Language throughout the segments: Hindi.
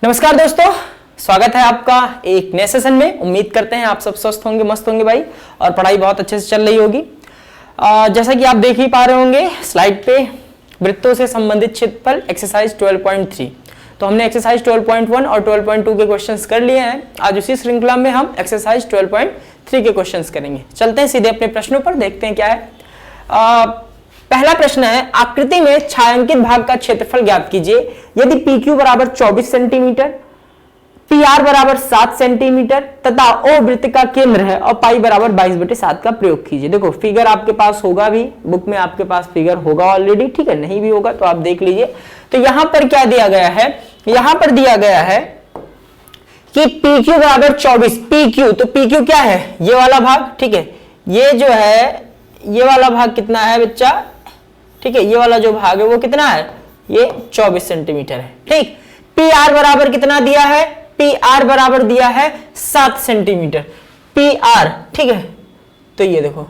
नमस्कार दोस्तों, स्वागत है आपका एक नए सेशन में। उम्मीद करते हैं आप सब स्वस्थ होंगे, मस्त होंगे भाई, और पढ़ाई बहुत अच्छे से चल रही होगी। जैसा कि आप देख ही पा रहे होंगे स्लाइड पे, वृत्तों से संबंधित क्षेत्रफल एक्सरसाइज 12.3। तो हमने एक्सरसाइज 12.1 और 12.2 के क्वेश्चंस कर लिए हैं। आज उसी श्रृंखला में हम एक्सरसाइज 12.3 के क्वेश्चंस करेंगे। चलते हैं सीधे अपने प्रश्नों पर, देखते हैं क्या है। पहला प्रश्न है, आकृति में छायांकित भाग का क्षेत्रफल ज्ञात कीजिए यदि PQ बराबर 24 सेंटीमीटर, PR बराबर 7 सेंटीमीटर तथा O वृत्त का केंद्र है और पाई बराबर 22/7 का प्रयोग कीजिए। देखो फिगर आपके पास होगा भी, बुक में आपके पास फिगर होगा ऑलरेडी, ठीक है। नहीं भी होगा तो आप देख लीजिए। तो यहां पर क्या दिया गया है, यहां पर दिया गया है कि PQ बराबर 24, PQ तो PQ क्या है, ये वाला भाग, ठीक है। ये जो है ये वाला भाग कितना है बच्चा, ठीक है। ये वाला जो भाग है वो कितना है, ये 24 सेंटीमीटर है, ठीक। PR बराबर कितना दिया है, PR बराबर दिया है 7 सेंटीमीटर, PR, ठीक है। तो ये देखो,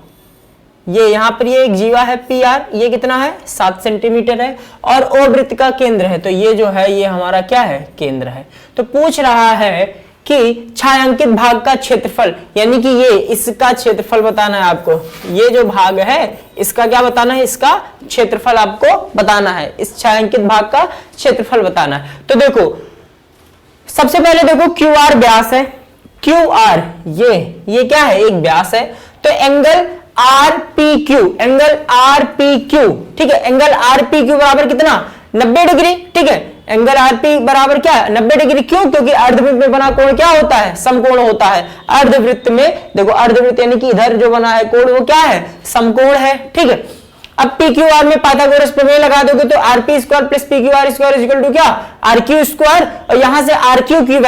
ये यहां पर ये एक जीवा है PR, ये कितना है 7 सेंटीमीटर है, और O वृत्त का केंद्र है, तो ये जो है ये हमारा क्या है, केंद्र है। तो पूछ रहा है कि छायांकित भाग का क्षेत्रफल, यानी कि ये इसका क्षेत्रफल बताना है आपको। ये जो भाग है इसका क्या बताना है, इसका क्षेत्रफल आपको बताना है, इस छायांकित भाग का क्षेत्रफल बताना है। तो देखो सबसे पहले देखो QR व्यास है, QR ये क्या है, एक व्यास है। तो एंगल RPQ, एंगल RPQ, ठीक है। एंगल RPQ बराबर कितना, 90 डिग्री, ठीक है। एंगल RP बराबर क्या है, 90 डिग्री। क्यों, क्योंकि अर्धवृत्त में बना कोण क्या होता है, समकोण होता है। अर्धवृत्त में देखो, अर्धवृत्त यानी कि इधर जो बना है कोण वो क्या है, समकोण है, ठीक है। अब PQR में पाइथागोरस प्रमेय लगा दोगे तो RP square plus PQR square equal to क्या, RQ स्क्वायर। और यहां से RQ की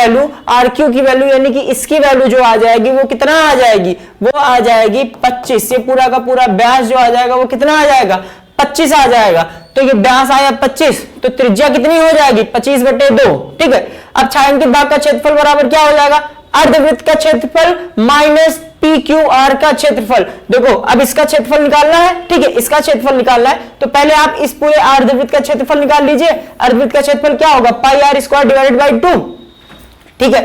वैल्यू यानी कि इसकी वैल्यू जो आ जाएगी वो कितना आ जाएगी, वो आ जाएगी 25। ये पूरा का पूरा व्यास जो आ जाएगा वो कितना आ जाएगा, 25 आ जाएगा। तो ये व्यास आया 25, तो त्रिज्या कितनी हो जाएगी, 25/2, ठीक है। अब छायांकित भाग का क्षेत्रफल बराबर क्या हो जाएगा, अर्धवृत्त का क्षेत्रफल माइनस PQR का क्षेत्रफल। देखो अब इसका क्षेत्रफल निकालना है, ठीक है, इसका क्षेत्रफल निकालना है। तो पहले आप इस पूरे अर्धवृत्त का क्षेत्रफल निकाल लीजिए। अर्धवृत्त का क्षेत्रफल क्या होगा, πr² डिवाइडेड बाई 2, ठीक है।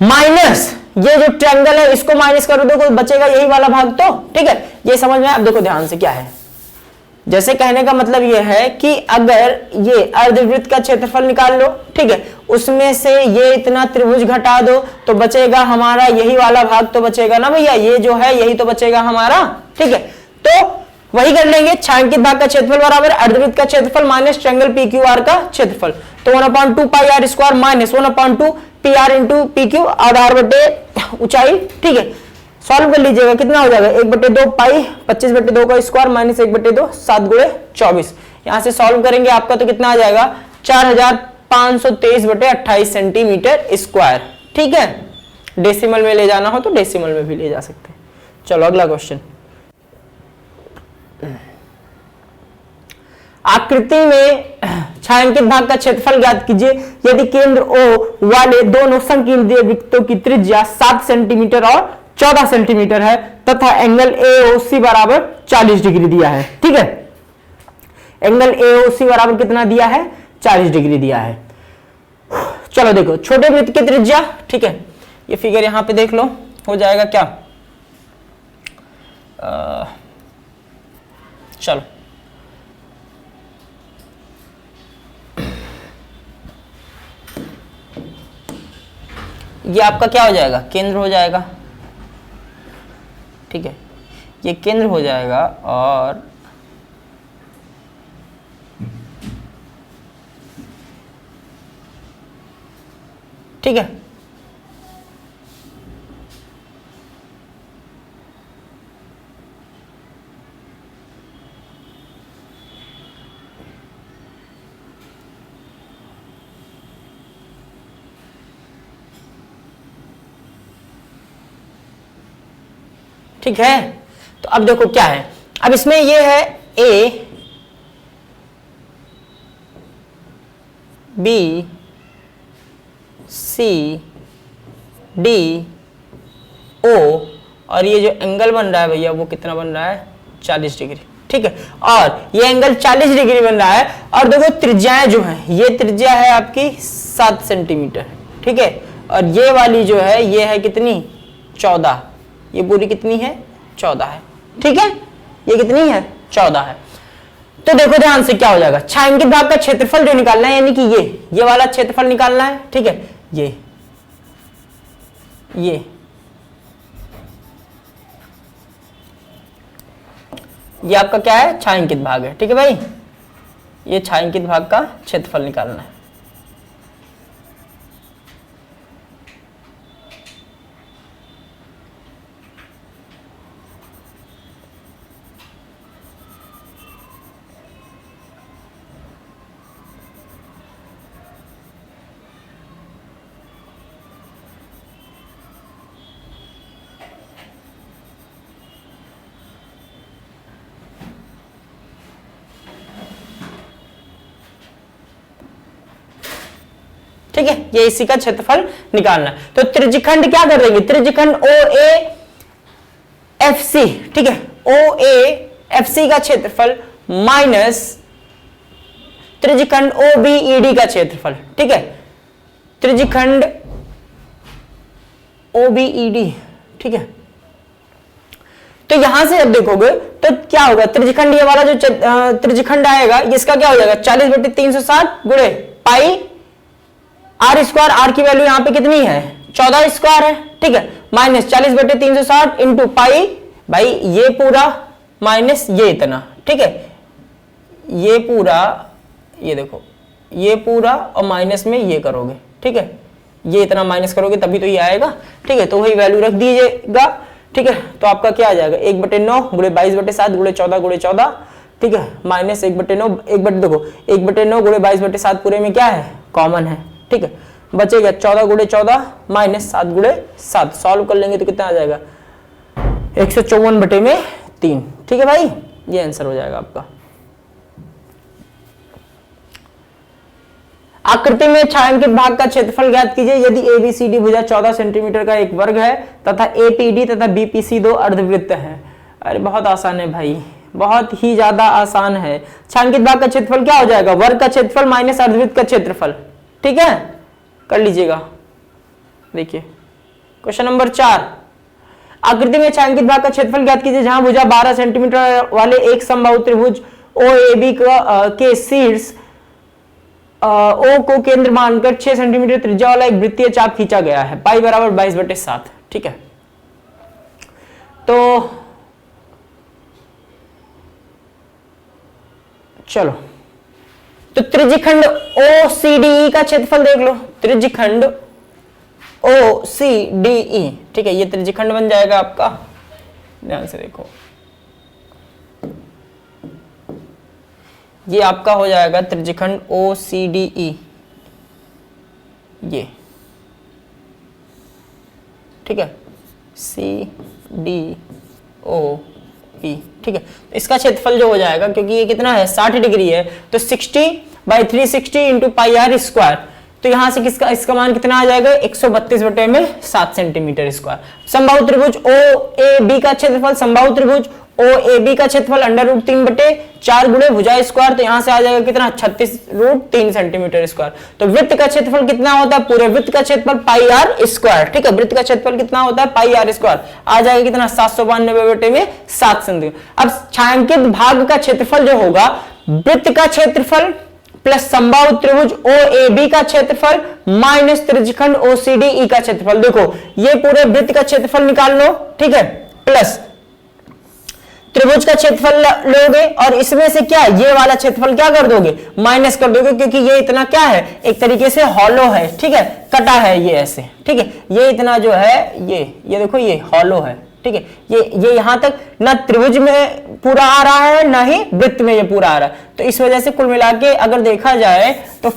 माइनस ये जो ट्रायंगल है इसको माइनस कर दो, बचेगा यही वाला भाग, तो ठीक है। ये समझ में। अब देखो ध्यान से क्या है, जैसे कहने का मतलब यह है कि अगर ये अर्धवृत्त का क्षेत्रफल निकाल लो, ठीक है, उसमें से ये इतना त्रिभुज घटा दो तो बचेगा हमारा यही वाला भाग, तो बचेगा ना भैया, ये जो है यही तो बचेगा हमारा, ठीक है। तो वही कर लेंगे, छायांकित भाग का क्षेत्रफल बराबर अर्धवृत्त का क्षेत्रफल माइनस ट्रायंगल PQR का क्षेत्रफल। तो 1/2 πr square minus 1/2 PR into PQ, आधार बटे ऊंचाई, ठीक है। सॉल्व कर लीजिएगा, कितना हो जाएगा 1/2 पाई 25/2 का स्क्वायर माइनस 1/2 7 × 24। यहां से सॉल्व करेंगे आपका तो कितना आ जाएगा 4523/28 सेंटीमीटर स्क्वायर, ठीक है। डेसिमल में ले जाना हो तो डेसिमल में भी ले जा सकते हैं। चलो अगला क्वेश्चन, आकृति में छायांकित भाग का क्षेत्रफल ज्ञात कीजिए यदि केंद्र O वाले दोनों संकीर्णीय वृत्तों की त्रिज्या 7 सेंटीमीटर और 14 सेंटीमीटर है तथा एंगल AOC बराबर 40 डिग्री दिया है, ठीक है। एंगल AOC बराबर कितना दिया है, 40 डिग्री दिया है। चलो देखो छोटे वृत्त की त्रिज्या, ठीक है, ये फिगर यहां पे देख लो, हो जाएगा क्या, चलो ये आपका क्या हो जाएगा, केंद्र हो जाएगा, ठीक है। ये केंद्र हो जाएगा और ठीक है, ठीक है। तो अब देखो क्या है, अब इसमें ये है A B C D O और ये जो एंगल बन रहा है भैया वो कितना बन रहा है, 40 डिग्री, ठीक है, और ये एंगल 40 डिग्री बन रहा है। और देखो त्रिज्याएं जो है, ये त्रिज्या है आपकी 7 सेंटीमीटर, ठीक है, और ये वाली जो है ये है कितनी 14, ये पूरी कितनी है 14 है, ठीक है, ये कितनी है 14 है। तो देखो ध्यान से क्या हो जाएगा, छायांकित भाग का क्षेत्रफल जो निकालना है, यानी कि ये वाला क्षेत्रफल निकालना है, ठीक है, ये आपका क्या है छायांकित भाग है, ठीक है भाई, ये छायांकित भाग का क्षेत्रफल निकालना है। ठीक है, ये इसी का क्षेत्रफल निकालना है। तो त्रिज्यखंड क्या कर देंगे, त्रिज्यखंड OAFC, ठीक है, OAFC का क्षेत्रफल माइनस त्रिज्यखंड OBED का क्षेत्रफल, ठीक है, त्रिज्यखंड OBED, ठीक है। तो यहां से जब देखोगे तो क्या होगा, त्रिज्यखंड ये वाला जो त्रिज्यखंड आएगा इसका क्या हो जाएगा 40/360 गुणे पाई आर स्क्वायर, आर की वैल्यू यहां पे कितनी है 14 स्क्वायर है, ठीक है, माइनस 40/360 इंटू पाई, भाई ये पूरा माइनस ये इतना, ठीक है, ये पूरा, ये देखो ये पूरा और माइनस में ये करोगे, ठीक है, ये इतना माइनस करोगे तभी तो ये आएगा, ठीक है, तो वही वैल्यू रख दीजिएगा, ठीक है। तो आपका क्या आ जाएगा 1/9 गुणे 22/7 गुणे 14 ठीक है, माइनस 1/9, 1/9 गुणे 22/7 पूरे में क्या है कॉमन है, ठीक है, बचेगा 14 गुणे 14 माइनस 7 गुणे 7, सॉल्व कर लेंगे तो कितना आ जाएगा 154/3, ठीक है भाई, ये आंसर हो जाएगा आपका। आकृति में छायांकित भाग का क्षेत्रफल ज्ञात कीजिए यदि ABCD भुजा 14 सेंटीमीटर का एक वर्ग है तथा APD तथा BPC दो अर्धवृत्त है। अरे बहुत आसान है भाई, बहुत ही ज्यादा आसान है। छायांकित भाग का क्षेत्रफल क्या हो जाएगा, वर्ग का क्षेत्रफल माइनस अर्धवृत्त का क्षेत्रफल, ठीक है, कर लीजिएगा। देखिए क्वेश्चन नंबर 4, आकृति में छायांकित भाग का क्षेत्रफल ज्ञात कीजिए जहां भुजा 12 सेंटीमीटर वाले एक समबाहु त्रिभुज OAB के शीर्ष O को केंद्र मानकर 6 सेंटीमीटर त्रिज्या वाला एक वृत्तीय चाप खींचा गया है, पाई बराबर 22/7, ठीक है। तो चलो, तो त्रिज्यखंड OCDE का क्षेत्रफल देख लो, त्रिज्यखंड OCDE, ठीक है, ये त्रिज्यखंड बन जाएगा आपका, ध्यान से देखो, ये आपका हो जाएगा त्रिज्यखंड OCDE, ये ठीक है, CDOE, ठीक है। इसका क्षेत्रफल जो हो जाएगा, क्योंकि ये कितना है 60 डिग्री है, तो 60/360 इंटू पाई आर स्क्वायर, तो यहां से किसका इसका मान कितना आ जाएगा 132/7 सेंटीमीटर स्क्वायर। समबाहु त्रिभुज OAB का क्षेत्रफल, समबाहु त्रिभुज OAB का क्षेत्रफल √3/4 गुणे भुजा स्क्वायर, तो यहां से आ जाएगा कितना 36√3 सेंटीमीटर स्क्वायर। तो वृत्त का क्षेत्रफल कितना होता है, पूरे वृत्त का क्षेत्रफल पाई आर स्क्वायर, ठीक है, वृत्त का क्षेत्रफल कितना होता है पाई आर स्क्वायर, आ जाएगा कितना 792/7 सेंटीमीटर। अब छायांकित भाग का क्षेत्रफल जो होगा, वृत्त का क्षेत्रफल प्लस समबाहु त्रिभुज OAB का क्षेत्रफल माइनस त्रिज्यखंड OCDE का क्षेत्रफल, देखो ये पूरे वृत्त का क्षेत्रफल निकाल लो, ठीक है, प्लस त्रिभुज का क्षेत्रफल लोगे और इसमें से क्या ये वाला क्षेत्रफल क्या कर दोगे माइनस कर दोगे, क्योंकि ये इतना क्या है एक तरीके से हॉलो है, ठीक है, कटा है ये ऐसे, ठीक है, ये इतना जो है ये देखो ये हॉलो है, ठीक है, ये यहां तक ना त्रिभुज में पूरा आ रहा है ना ही वृत्त में ये पूरा आ रहा है। तो इस वजह से कुल मिला के अगर देखा जाए तो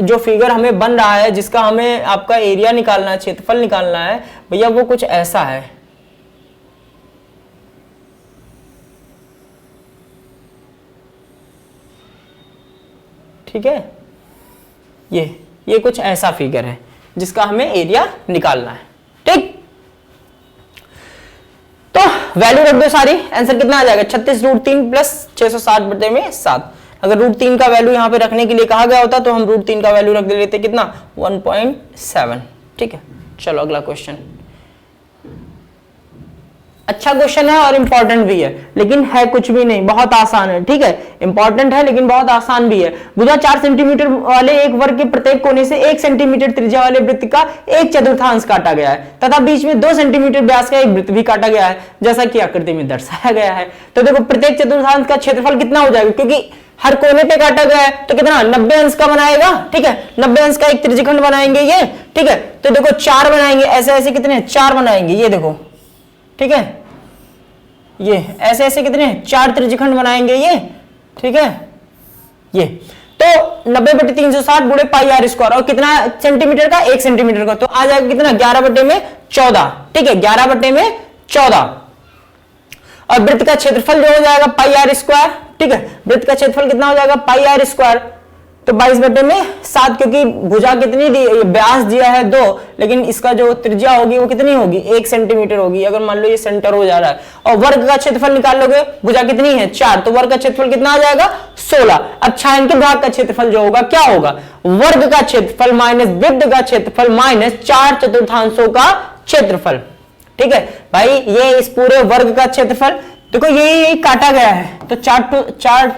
जो फिगर हमें बन रहा है, जिसका हमें आपका एरिया निकालना है, क्षेत्रफल निकालना है भैया, वो कुछ ऐसा है, ठीक है, ये कुछ ऐसा फिगर है जिसका हमें एरिया निकालना है, ठीक। तो वैल्यू रख दो सारी, आंसर कितना आ जाएगा 36√3 प्लस 660/7। अगर √3 का वैल्यू यहाँ पे रखने के लिए कहा गया होता तो हम √3 का वैल्यू रख दे लेते कितना 1.7। ठीक है, चलो अगला क्वेश्चन। अच्छा क्वेश्चन है और इंपॉर्टेंट भी है, लेकिन है कुछ भी नहीं, बहुत आसान है। ठीक है, इंपॉर्टेंट है लेकिन बहुत आसान भी है। भुजा 4 सेंटीमीटर वाले एक वर्ग के प्रत्येक कोने से 1 सेंटीमीटर त्रिज्या वाले वृत्त का 1/4 काटा गया है तथा बीच में 2 सेंटीमीटर व्यास का एक वृत्त भी काटा गया है, जैसा कि आकृति में दर्शाया गया है। तो देखो प्रत्येक चतुर्थांश का क्षेत्रफल कितना हो जाएगा, क्योंकि हर कोने पे काटा गया है तो कितना 90 अंश का बनाएगा। ठीक है, 90 अंश का एक त्रिज्यखंड बनाएंगे ये। ठीक है, तो देखो 4 बनाएंगे, ऐसे ऐसे कितने 4 बनाएंगे, ये देखो। ठीक है, ये ऐसे ऐसे कितने 4 त्रिज्यखंड बनाएंगे ये। ठीक है, ये तो 90/360 गुणे पाई आर स्क्वायर, और कितना सेंटीमीटर का 1 सेंटीमीटर का, तो आ जाएगा कितना 11/14। ठीक है, 11/14। और वृत्त का क्षेत्रफल जो हो जाएगा पाई आर स्क्वायर। ठीक है, वृत्त का क्षेत्रफल कितना हो जाएगा पाई आर स्क्वायर, तो 22/7, क्योंकि भुजा कितनी दी, व्यास दिया है 2, लेकिन इसका जो त्रिज्या होगी वो कितनी होगी 1 सेंटीमीटर होगी, अगर मान लो ये सेंटर हो जा रहा है। और वर्ग का क्षेत्रफल निकाल लोगे, भुजा कितनी है 4, तो वर्ग का क्षेत्रफल कितना आ जाएगा 16। अब छायांकित भाग का क्षेत्रफल जो होगा क्या होगा, वर्ग का क्षेत्रफल माइनस वृत्त का क्षेत्रफल माइनस 4 चतुर्थांशों का क्षेत्रफल। ठीक है भाई, ये इस पूरे वर्ग का क्षेत्रफल, देखो ये काटा गया है तो 4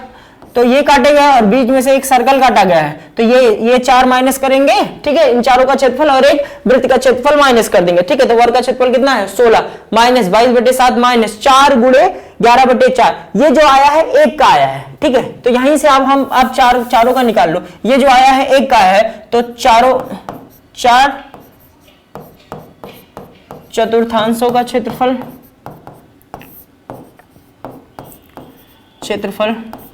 तो ये काटे गया और बीच में से एक सर्कल काटा गया है, तो ये 4 माइनस करेंगे। ठीक है, इन चारों का क्षेत्रफल और एक वृत्त का क्षेत्रफल माइनस कर देंगे। ठीक है, तो वर्ग का क्षेत्रफल कितना है 16 माइनस 22/7 माइनस 4 गुणे 11/4, ये जो आया है 1 का आया है। ठीक है, तो यहीं से आप चारों का निकाल लो, ये जो आया है 1 का है, तो 4 चतुर्थांशों का क्षेत्रफल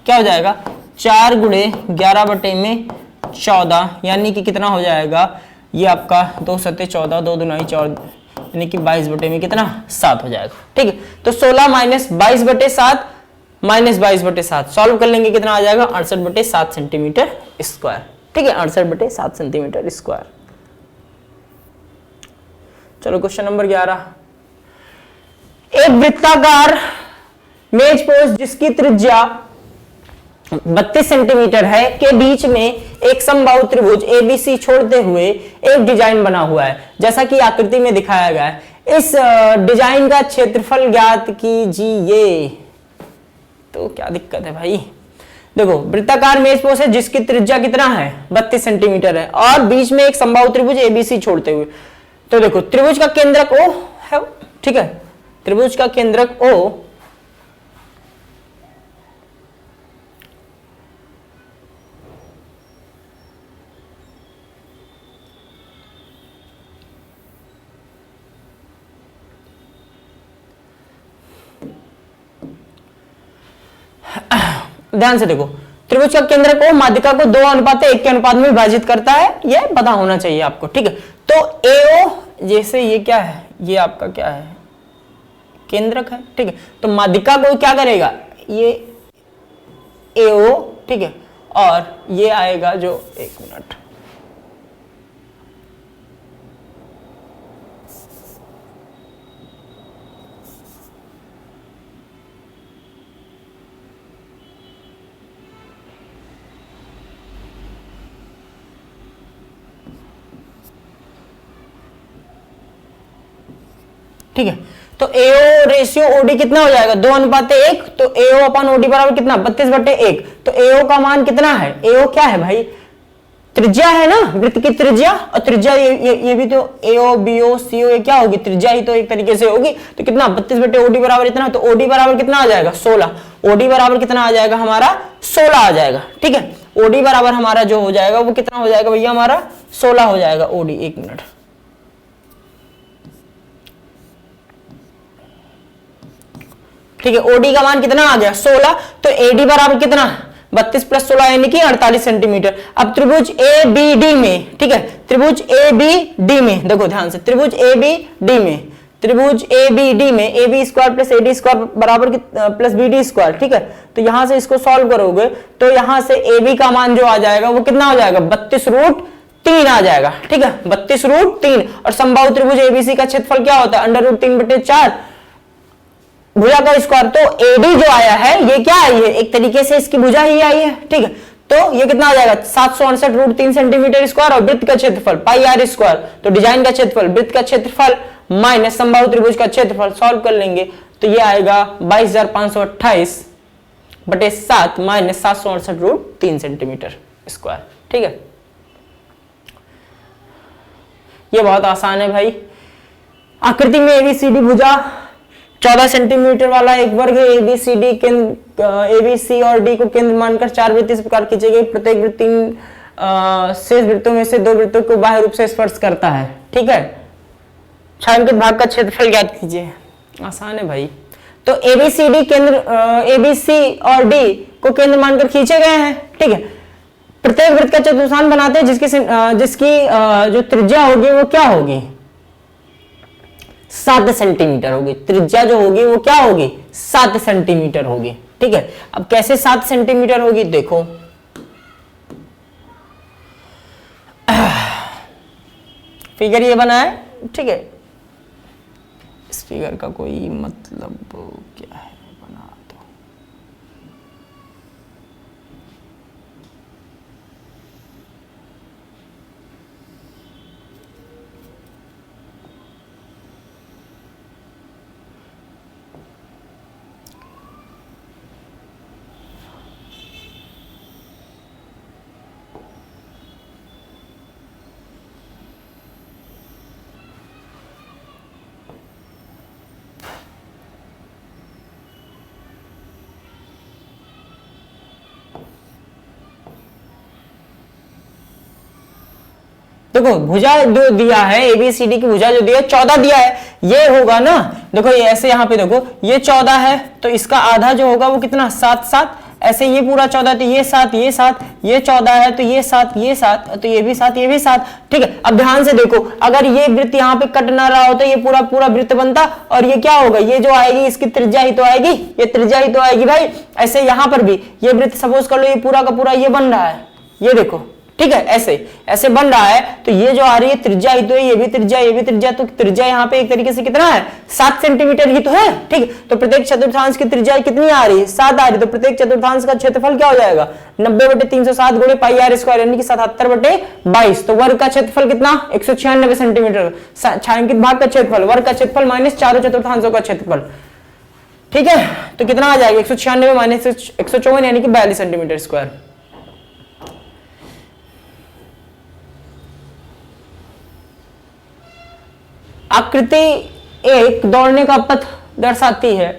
क्या हो जाएगा 4 गुणे 11/14, यानी कि कितना हो जाएगा ये आपका 2 सत्ते 14, 2 दूनी 14, यानी कि 22 कितना 7 हो जाएगा। ठीक है, तो 16 माइनस 22/7 माइनस 22/7 सॉल्व कर लेंगे, कितना आ जाएगा 68/7 सेंटीमीटर स्क्वायर। ठीक है, 68/7 सेंटीमीटर स्क्वायर। चलो क्वेश्चन नंबर 11, एक वृत्ताकार मेज पोस्ट जिसकी त्रिज्या 32 सेंटीमीटर है के बीच में एक समबाहु त्रिभुज एबीसी छोड़ते हुए एक डिजाइन बना हुआ है, जैसा कि आकृति में दिखाया गया है। इस डिजाइन का क्षेत्रफल ज्ञात कीजिए। तो क्या दिक्कत है भाई, देखो वृत्ताकार मेज पोस्ट है जिसकी त्रिज्या कितना है 32 सेंटीमीटर है और बीच में एक समबाहु त्रिभुज एबीसी छोड़ते हुए। तो देखो त्रिभुज का केंद्रक O है। ठीक है, त्रिभुज का केंद्रक O ध्यान से देखो, त्रिभुज का केंद्रक O माध्यिका को 2:1 के अनुपात में विभाजित करता है, यह पता होना चाहिए आपको। ठीक है, तो AO जैसे ये क्या है, ये आपका क्या है केंद्रक है। ठीक है, तो माध्यिका को क्या करेगा ये AO। ठीक है, और ये आएगा जो 1 मिनट, ठीक है, तो AO रेशियो OD कितना हो जाएगा 2:1, तो AO अपन OD बराबर कितना 32/1। तो AO का मान कितना है, AO क्या है भाई त्रिज्या है ना, वृत्त की त्रिज्या, और त्रिज्या ये भी तो AO BO CO ये क्या होगी त्रिज्या ही तो एक तरीके से होगी। तो कितना 32/OD बराबर इतना, तो OD बराबर कितना आ जाएगा 16। OD बराबर कितना आ जाएगा हमारा 16 आ जाएगा। ठीक है, OD बराबर हमारा जो हो जाएगा वो कितना हो जाएगा भैया हमारा 16 हो जाएगा OD। 1 मिनट, ठीक है, OD का मान कितना आ गया 16, तो AD बराबर कितना 32 + 16 यानी कि 48 सेंटीमीटर। अब त्रिभुज ABD में, ठीक है, त्रिभुज ABD में देखो ध्यान से, त्रिभुज ABD में, त्रिभुज ABD में AB² + AD² बराबर प्लस BD स्क्वायर। ठीक है, तो यहां से इसको सॉल्व करोगे तो यहां से AB का मान जो आ जाएगा वो कितना हो जाएगा 32√3 आ जाएगा। ठीक है, 32√3। और समबाहु त्रिभुज ABC का क्षेत्रफल क्या होता है √3/4 भुजा का स्क्वायर, तो एडी जो आया है ये क्या आई है, एक तरीके से इसकी भुजा ही आई है, ठीक है। तो ये कितना आ जाएगा 768√3 सेंटीमीटर स्क्वायर, और वृत्त का क्षेत्रफल पाई आर स्क्वायर, तो डिजाइन का क्षेत्रफल, वृत्त का क्षेत्रफल माइनस समबाहु त्रिभुज का क्षेत्रफल, सॉल्व कर लेंगे तो ये आएगा 22,528/7 माइनस 768√3 सेंटीमीटर स्क्वायर, ठीक है। ये बहुत आसान है भाई। आकृति में एबीसीडी भुजा 14 सेंटीमीटर वाला एक वर्ग है, एबीसीडी केंद्र एबीसी और डी को केंद्र मानकर 4 वृत्त इस प्रकार खींचे गए, प्रत्येक वृत्त 3 शेष वृत्तों में से 2 वृत्तों को बाह्य रूप से स्पर्श करता है, ठीक है। छायांकित भाग का क्षेत्रफल ज्ञात कीजिए। आसान है भाई। तो एबीसीडी केंद्र एबीसी और डी को केंद्र मानकर खींचे गए हैं, ठीक है। प्रत्येक वृत्त का चतुर्थांश बनाते हैं जिसकी जो त्रिज्या होगी वो क्या होगी, 7 सेंटीमीटर होगी। त्रिज्या जो होगी वो क्या होगी, 7 सेंटीमीटर होगी, ठीक है। अब कैसे 7 सेंटीमीटर होगी देखो, फिगर ये बना है, ठीक है। इस फिगर का कोई मतलब क्या है, बना दो। देखो भुजा जो दिया है, एबीसीडी की भुजा जो दिया है 14 दिया है, ये होगा ना, देखो ये ऐसे यहाँ पे देखो ये 14 है, तो इसका आधा जो होगा वो कितना 7 7, ऐसे ये पूरा 14, तो ये 7 ये 7, ये 14 है तो ये 7 ये 7, तो ये भी 7 ये भी 7, ठीक है। अब ध्यान से देखो, अगर ये वृत्त यहाँ पे कट ना रहा होता ये पूरा पूरा वृत्त बनता, और ये क्या होगा, ये जो आएगी इसकी त्रिज्या ही तो आएगी, ये त्रिज्या ही तो आएगी भाई। ऐसे यहाँ पर भी ये वृत्त सपोज कर लो ये पूरा का पूरा ये बन रहा है, ये देखो, ठीक है, ऐसे ऐसे बन रहा है, तो ये जो आ रही है त्रिज्या ही तो है, ये भी त्रिज्या ये भी त्रिज्या, तो त्रिज्या यहाँ पे एक तरीके से कितना है 7 सेंटीमीटर ही तो है, ठीक है। तो प्रत्येक चतुर्थांश की त्रिज्या कितनी आ रही है, 7 आ रही है, तो प्रत्येक चतुर्थांश का क्षेत्रफल क्या हो जाएगा 90/307 गुणे पाई आर स्क्वायर यानी कि 77/22। तो वर्ग का क्षेत्रफल कितना 196 सेंटीमीटर, छायांकित भाग का क्षेत्रफल, वर्ग का क्षेत्रफल माइनस चारों चतुर्थांशों का क्षेत्रफल, ठीक है। तो कितना आ जाएगा 196 माइनस 154 यानी कि 42 सेंटीमीटर स्क्वायर। आकृति एक दौड़ने का पथ दर्शाती है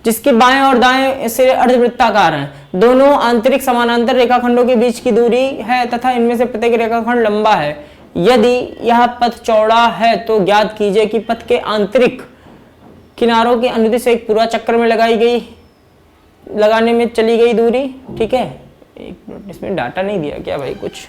जिसके बाएं और दाएं सिरे अर्धवृत्ताकार हैं, दोनों आंतरिक समानांतर रेखाखंडों के बीच की दूरी है तथा इनमें से प्रत्येक रेखाखंड लंबा है। यदि यह पथ चौड़ा है तो ज्ञात कीजिए कि पथ के आंतरिक किनारों की अनुदिश से एक पूरा चक्कर में लगाने में चली गई दूरी, ठीक है। एक मिनट, इसमें डाटा नहीं दिया क्या भाई कुछ,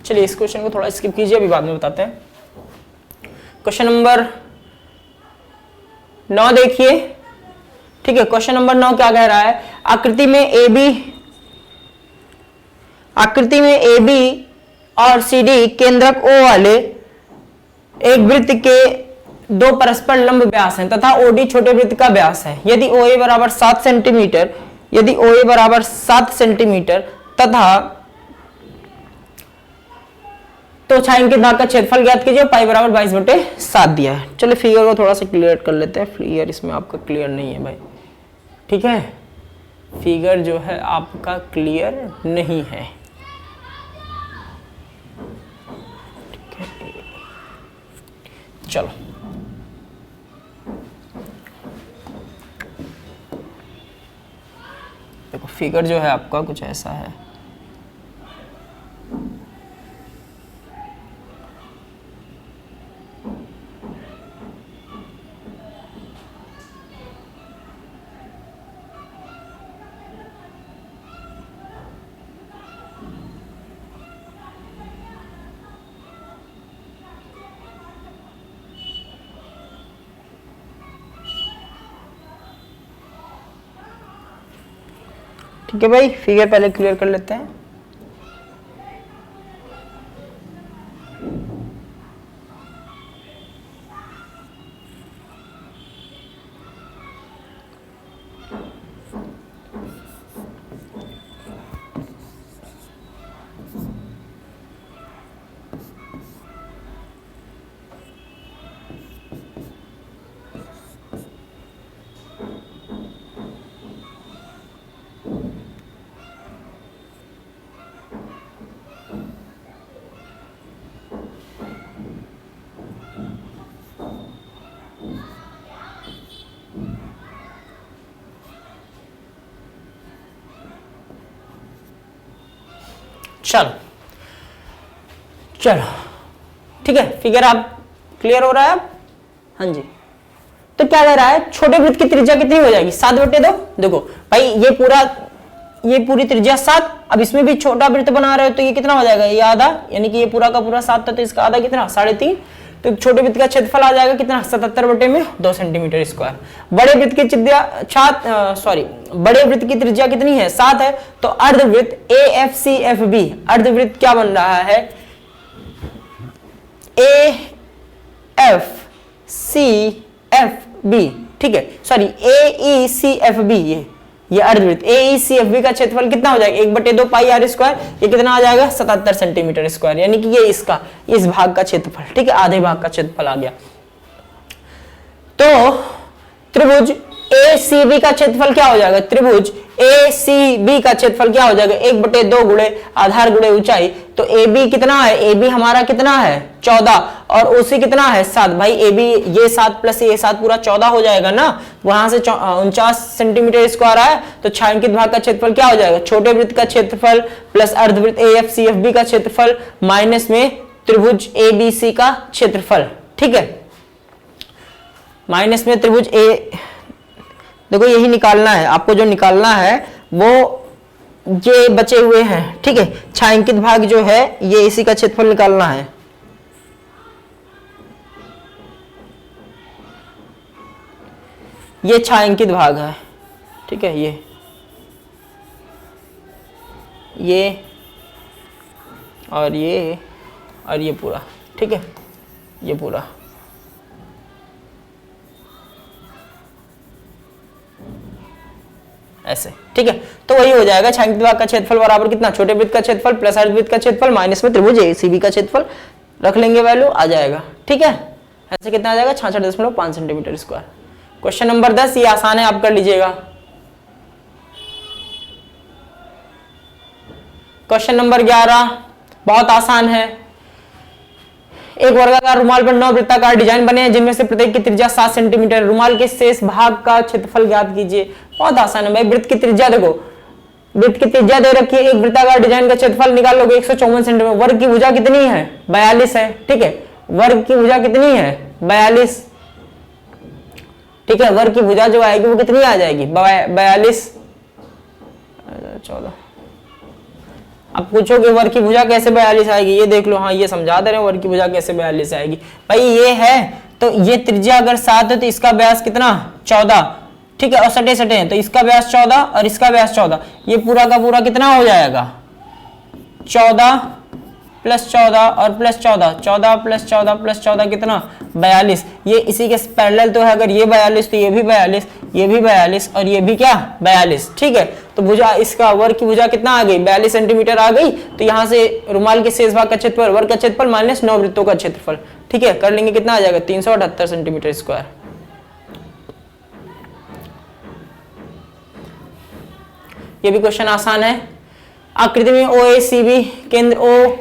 चलिए इस क्वेश्चन को थोड़ा स्किप कीजिए, अभी बाद में बताते हैं। क्वेश्चन नंबर 9 देखिए, ठीक है। क्वेश्चन नंबर 9 क्या कह रहा है, आकृति में ए बी और सी डी केंद्रक O वाले एक वृत्त के 2 परस्पर लंब व्यास हैं तथा OD छोटे वृत्त का व्यास है। यदि OA बराबर 7 सेंटीमीटर तथा तो छायांकित भाग का क्षेत्रफल ज्ञात कीजिए, पाई बराबर 22/7 दिया है। चलो फिगर को थोड़ा सा क्लियर कर लेते हैं, फिगर इसमें आपका क्लियर नहीं है भाई, ठीक है। फिगर जो है आपका क्लियर नहीं है, ठीक है। चलो देखो फिगर जो है आपका कुछ ऐसा है, ठीक है भाई। फिगर पहले क्लियर कर लेते हैं। चलो चलो ठीक है, फिगर आप क्लियर हो रहा है अब? हाँ जी। तो क्या कह रहा है, छोटे वृत्त की त्रिज्या कितनी हो जाएगी, 7/2। देखो भाई ये पूरी त्रिज्या 7, अब इसमें भी छोटा वृत्त बना रहे हो तो ये कितना हो जाएगा, ये आधा, यानी कि ये पूरा का पूरा 7 था तो इसका आधा कितना 3.5, तो छोटे वृत्त का क्षेत्रफल आ जाएगा कितना 77/2 सेंटीमीटर स्क्वायर। बड़े वृत्त की त्रिज्या बड़े वृत्त की त्रिज्या कितनी है, 7 है, तो अर्धवृत्त AFCFB, अर्धवृत्त क्या बन रहा है, AFCFB, ठीक है, सॉरी AECFB, ये अर्धवृत्त AECFB का क्षेत्रफल कितना हो जाएगा, 1/2 पाई आर स्क्वायर, ये कितना आ जाएगा 77 सेंटीमीटर स्क्वायर, यानी कि ये इसका इस भाग का क्षेत्रफल, ठीक है, आधे भाग का क्षेत्रफल आ गया। तो त्रिभुज ACB का क्षेत्रफल क्या हो जाएगा, त्रिभुज ACB का क्षेत्रफल क्या हो जाएगा, 1/2 गुणे आधार गुणे ऊंचाई, तो AB कितना है, AB हमारा कितना है 14 और OC कितना है 7, भाई AB ये 7 प्लस ये 7 पूरा 14 हो जाएगा ना, वहां से 49 सेंटीमीटर स्क्वायर आया, तो छायांकित भाग का क्षेत्रफल क्या हो जाएगा, छोटे वृत्त का क्षेत्रफल प्लस अर्धवृत्त AFCFB का क्षेत्रफल माइनस में त्रिभुज ABC का क्षेत्रफल, ठीक है, माइनस में त्रिभुज देखो यही निकालना है आपको, जो निकालना है वो ये बचे हुए हैं, ठीक है, छायांकित भाग जो है ये इसी का क्षेत्रफल निकालना है। ये छायांकित भाग है, ठीक है, ये और ये पूरा, ठीक है, ये पूरा ऐसे, ठीक है, तो वही हो जाएगा छायांकित भाग का क्षेत्रफल बराबर कितना, छोटे वृत्त का क्षेत्रफल प्लस अर्धवृत्त का क्षेत्रफल माइनस में त्रिभुज ACB का क्षेत्रफल, रख लेंगे वैल्यू, आ जाएगा, ठीक है, ऐसे कितना आ जाएगा 66.5 सेंटीमीटर स्क्वायर। क्वेश्चन नंबर 10, ये आसान है, आप कर लीजिएगा। क्वेश्चन नंबर 11 बहुत आसान है, एक वर्गाकार रुमाल पर 9 वृत्ताकार डिजाइन बने हैं जिनमें से प्रत्येक की त्रिज्या 7 सेंटीमीटर, रुमाल के शेष भाग का क्षेत्रफल ज्ञात कीजिए। बहुत आसान है भाई, वृत्त की त्रिज्या देखो, वृत्त की त्रिज्या दे रखी है, एक वृत्ताकार डिजाइन का क्षेत्रफल निकाल लोगे 154 सेंटीमीटर, वर्ग की भुजा कितनी है 42 है, ठीक है, वर्ग की भुजा कितनी है 42, ठीक है, वर्ग की भुजा जो आएगी वो कितनी आ जाएगी 42, 14। अब पूछोगे वर्ग की भुजा कैसे 42 आएगी, ये देख लो, हाँ ये समझा दे रहे हैं वर्ग की भुजा कैसे 42 आएगी, भाई ये है तो ये त्रिज्या अगर 7 है तो इसका व्यास कितना 14, ठीक है, और सटे सटे हैं तो इसका व्यास 14 और इसका व्यास 14, ये पूरा का पूरा कितना हो जाएगा 14 प्लस 14 और प्लस 14, 14 प्लस 14 प्लस 14 कितना 42, ये इसी के पैरेलल तो है, अगर ये 42 तो ये भी 42, ये भी 42 और ये भी क्या 42, ठीक है, तो भुजा इसका वर्ग की भुजा कितना आ गई 42 सेंटीमीटर आ गई, तो यहां से रुमाल के शेष भाग का क्षेत्रफल वर्ग का क्षेत्रफल माइनस 9 वृत्तों का क्षेत्रफल, ठीक है, कर लेंगे कितना आ जाएगा 378 सेंटीमीटर स्क्वायर। ये भी क्वेश्चन आसान है। आकृति में OACB केंद्र O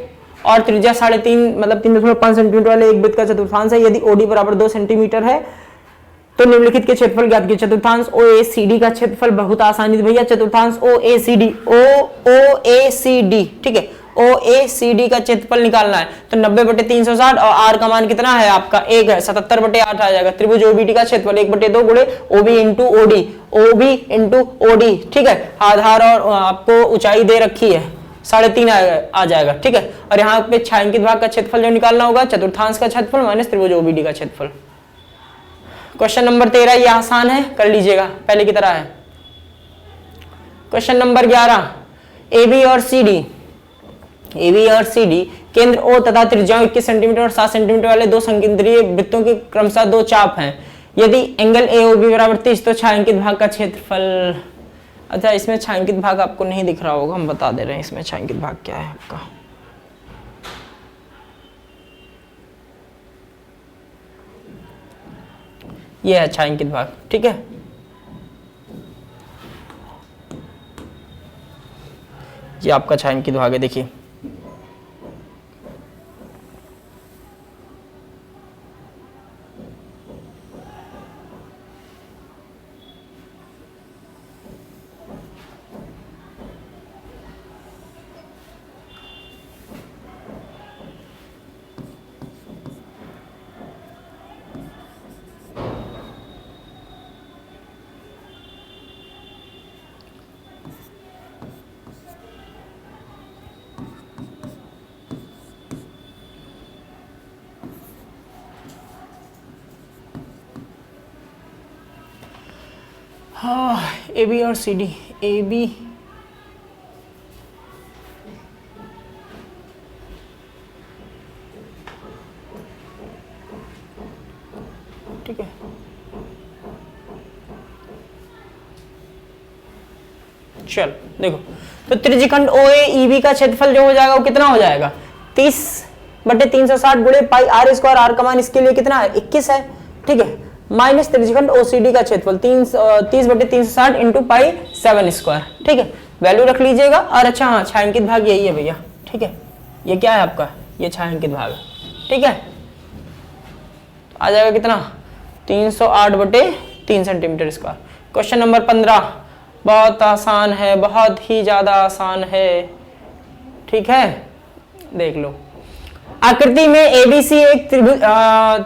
और त्रिज्या 3.5 मतलब 3.5 सेंटीमीटर वाले एक वृत्त का चतुर्थांश है, यदि OD बराबर 2 सेंटीमीटर है तो निम्नलिखित के क्षेत्रफल ज्ञात कीजिए। चतुर्थांश OACD का क्षेत्रफल बहुत आसानी भैया, चतुर्थांश OACD ठीक है, OACD का क्षेत्रफल निकालना है तो 90/360 और R का मान कितना है आपका 1 है, 77/8 आ जाएगा। त्रिभुज OBD का क्षेत्रफल 1/2 गुणे OB इंटू OD, ठीक है, आधार और आपको ऊंचाई दे रखी है 3.5 आ जाएगा, ठीक है, और यहाँ पे छायांकित भाग का क्षेत्रफल जो निकालना होगा चतुर्थांश का क्षेत्रफल माइनस त्रिभुज OBD का क्षेत्रफल। क्वेश्चन नंबर 13 ये आसान है, कर लीजिएगा, पहले की तरह है। क्वेश्चन नंबर 11, AB और CD केंद्र O तथा त्रिज्या 21 सेंटीमीटर और 7 सेंटीमीटर वाले दो संकेंद्रीय वृत्तों के क्रमशः दो चाप हैं, यदि एंगल AOB बराबर 30 तो छायांकित भाग का क्षेत्रफल। अच्छा, इसमें छायांकित भाग आपको नहीं दिख रहा होगा, हम बता दे रहे हैं इसमें छायांकित भाग क्या है आपका। ये है छायांकित भाग, ठीक है, ये आपका छायांकित भाग है, देखिए हाँ, ए बी और सी डी, ए बी ठीक है, चल देखो, तो त्रिज्यखंड ओ ए ई बी का क्षेत्रफल जो हो जाएगा वो कितना हो जाएगा 30/360 गुणे पाई आर स्क्वायर, आर का मान इसके लिए कितना है 21 है, ठीक है, माइनस त्रिज्यखंड ओसीडी का क्षेत्रफल 30/360 इंटू पाई 7 स्क्वायर, ठीक है, वैल्यू रख लीजिएगा। और अच्छा हाँ, छायांकित भाग यही है भैया, ठीक है, ये क्या है आपका, ये छायांकित भाग, ठीक है, आ जाएगा कितना 308/3 सेंटीमीटर स्क्वायर। क्वेश्चन नंबर 15 बहुत आसान है, बहुत ही ज्यादा आसान है, ठीक है, देख लो। आकृति में एबीसी एक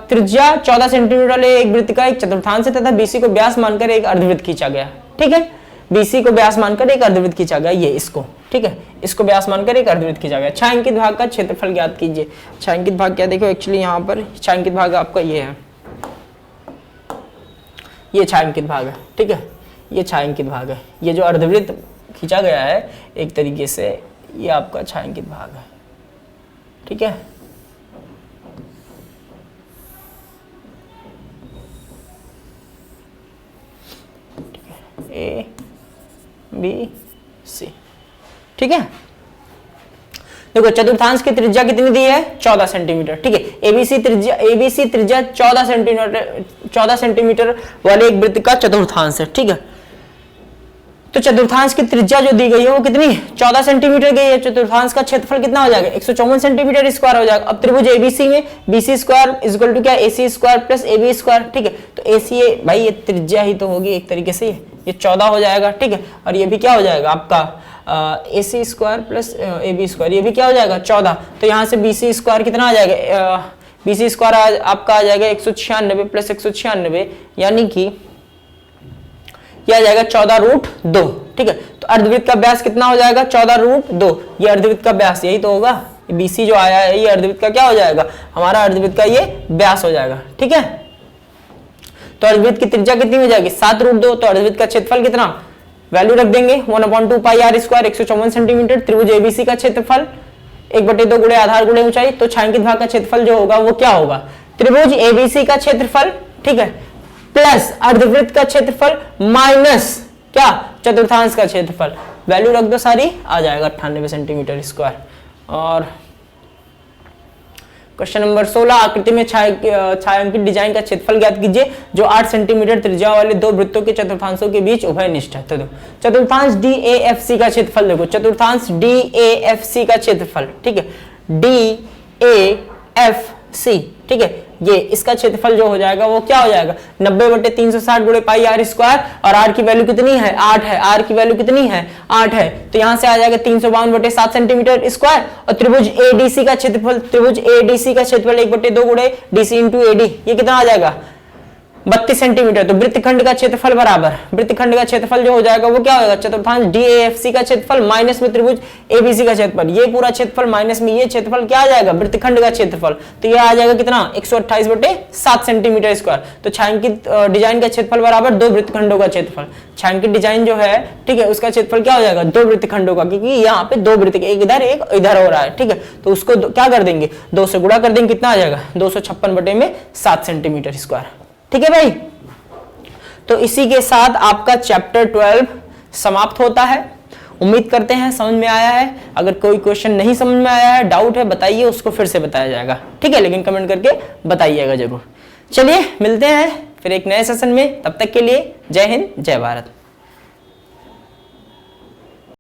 त्रिज्या 14 सेंटीमीटर वाले एक वृत्त का एक चतुर्थांश है तथा बीसी को व्यास मानकर एक अर्धवृत्त खींचा गया, ठीक है, बीसी को व्यास मानकर एक अर्धवृत्त खींचा गया, ये इसको, ठीक है, इसको व्यास मानकर एक अर्धवृत्त खींचा गया। छायांकित भाग का क्षेत्रफल ज्ञात कीजिए। छायांकित भाग क्या, देखो एक्चुअली यहाँ पर छायांकित भाग आपका ये है, ये छायांकित भाग है, ठीक है, ये छायांकित भाग है, ये जो अर्धवृत्त खींचा गया है एक तरीके से, ये आपका छायांकित भाग है, ठीक है, ए बी सी, ठीक है। देखो चतुर्थांश की त्रिज्या कितनी दी है 14 सेंटीमीटर, ठीक है, एबीसी त्रिज्या 14 सेंटीमीटर वाले एक वृत्त का चतुर्थांश है, ठीक है। तो चतुर्थांश की त्रिज्या जो दी गई है वो कितनी 14 सेंटीमीटर गई है, चतुर्थांश का क्षेत्रफल कितना हो जाएगा 154 सेंटीमीटर स्क्वायर हो जाएगा। अब त्रिभुज एबीसी में बीसी स्क्वायर इक्वल टू क्या AC square plus AB square, ठीक है, तो एसी भाई ये त्रिज्या ही तो होगी एक तरीके से, ये 14 हो जाएगा, ठीक है, और ये भी क्या हो जाएगा आपका AC square plus AB square, ये भी क्या हो जाएगा 14, तो यहाँ से बीसी स्क्वायर कितना आ जाएगा, बीसी स्क्वायर आपका आ जाएगा 196 प्लस 196, यानी कि यह आ जाएगा 14√2, ठीक है। तो अर्धवृत्त का व्यास कितना हो जाएगा 14√2, ये अर्धवृत्त का व्यास यही तो होगा, बीसी जो आया है ये अर्धवृत्त का क्या हो जाएगा, हमारा अर्धवृत्त का ये व्यास हो जाएगा, ठीक है। तो अर्धवृत्त की त्रिज्या कितनी हो जाएगी 7√2, तो अर्धवृत्त का क्षेत्रफल कितना, वैल्यू रख देंगे 1/2 पाई आर स्क्वायर, 154 सेंटीमीटर। त्रिभुज एबीसी का क्षेत्रफल 1/2 गुणे आधार गुणे ऊंचाई, तो छायांकित भाग का क्षेत्रफल जो होगा वो क्या होगा, त्रिभुज एबीसी का क्षेत्रफल, ठीक है, प्लस अर्धवृत्त का क्षेत्रफल माइनस क्या चतुर्थांश का क्षेत्रफल, वैल्यू रख दो सारी, आ जाएगा 98 सेंटीमीटर स्क्वायर। और क्वेश्चन नंबर 16 आकृति में छायांकित डिजाइन का क्षेत्रफल ज्ञात कीजिए जो 8 सेंटीमीटर त्रिज्या वाले दो वृत्तों के चतुर्थांशों के बीच उभयनिष्ठ है। तो चतुर्थांश DAFC का क्षेत्रफल देखो, चतुर्थांश DAFC का क्षेत्रफल, ठीक है, DAFC, ठीक है, ये इसका क्षेत्रफल जो हो जाएगा वो क्या हो जाएगा 90/360 गुणे पाई आर स्क्वायर, और आर की वैल्यू कितनी है 8 है, आर की वैल्यू कितनी है 8 है, तो यहां से आ जाएगा 352/7 सेंटीमीटर स्क्वायर। और त्रिभुज एडीसी का क्षेत्रफल, त्रिभुज एडीसी का क्षेत्रफल 1/2 गुणे डीसी इंटू एडी, ये कितना आ जाएगा 32 सेंटीमीटर। तो वृत्तखंड का क्षेत्रफल बराबर, वृत्तखंड का क्षेत्रफल जो हो जाएगा वो क्या होगा चतुर्थांश DAFC का क्षेत्रफल माइनस में त्रिभुज ABC का क्षेत्रफल, ये पूरा क्षेत्रफल माइनस में ये क्षेत्रफल क्या आ जाएगा वृत्तखंड का क्षेत्रफल, तो ये आ जाएगा कितना 128/7 सेंटीमीटर स्क्वायर। तो छायांकित डिजाइन का क्षेत्रफल बराबर दो वृत्तखंडों का क्षेत्रफल। छायांकित डिजाइन जो है, ठीक है, उसका क्षेत्रफल क्या हो जाएगा दो वृत्तखंडों का, क्योंकि यहाँ पे दो वृत्त एक इधर एक इधर हो रहा है, ठीक है, तो उसको क्या कर देंगे 2 से गुणा कर देंगे, कितना आ जाएगा 256/7 सेंटीमीटर स्क्वायर, ठीक है भाई। तो इसी के साथ आपका चैप्टर 12 समाप्त होता है। उम्मीद करते हैं समझ में आया है। अगर कोई क्वेश्चन नहीं समझ में आया है, डाउट है, बताइए, उसको फिर से बताया जाएगा, ठीक है, लेकिन कमेंट करके बताइएगा जरूर। चलिए मिलते हैं फिर एक नए सेशन में, तब तक के लिए जय हिंद जय भारत।